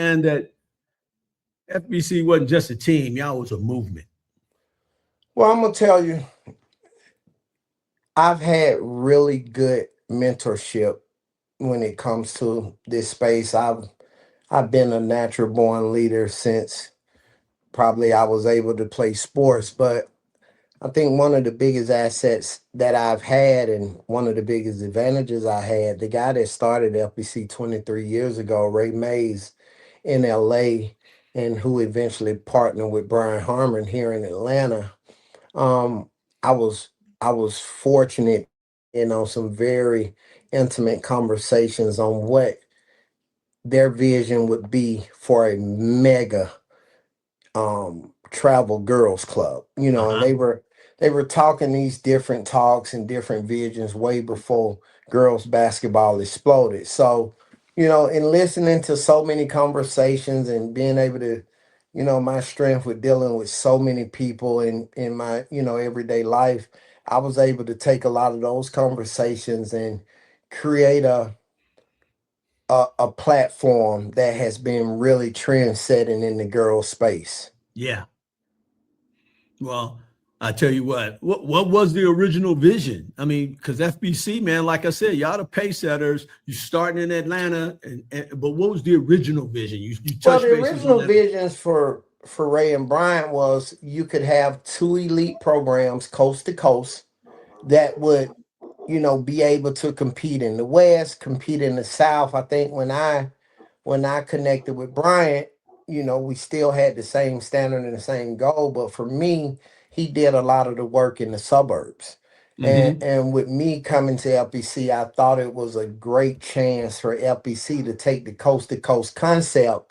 man, that FBC wasn't just a team, y'all was a movement. Well, I'm gonna tell you, I've had really good mentorship when it comes to this space. I've been a natural born leader since probably I was able to play sports, but I think one of the biggest assets that I've had and one of the biggest advantages I had, the guy that started FBC 23 years ago, Ray Mays in LA, and who eventually partnered with Brian Harmon here in Atlanta. Um, I was I was fortunate in on some very intimate conversations on what their vision would be for a mega travel girls club, and Uh-huh. they were talking these different talks and different visions way before girls basketball exploded. So, in listening to so many conversations and being able to, my strength with dealing with so many people in my, everyday life, I was able to take a lot of those conversations and create a platform that has been really trend setting in the girls space. Yeah. Well, I tell you what was the original vision? I mean, because FBC, man, like I said, y'all the pace setters. You starting in Atlanta, but what was the original vision? You Well, touched the bases on original that. visions for Ray and Bryant was you could have two elite programs coast to coast that would, be able to compete in the West, compete in the South. I think when I connected with Bryant, we still had the same standard and the same goal. But for me, he did a lot of the work in the suburbs. And Mm-hmm. and with me coming to LPC, I thought it was a great chance for LPC to take the coast to coast concept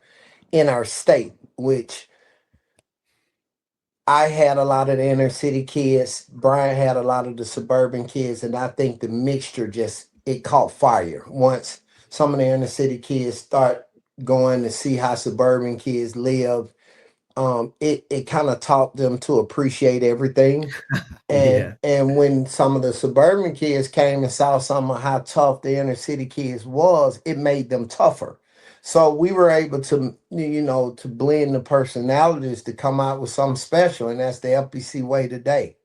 in our state, which I had a lot of the inner city kids. Brian had a lot of the suburban kids, and I think the mixture just it caught fire once some of the inner city kids start going to see how suburban kids live. It kind of taught them to appreciate everything. And Yeah. and when some of the suburban kids came and saw some of how tough the inner city kids was, it made them tougher. So we were able to, to blend the personalities to come out with something special, and that's the FBC way today.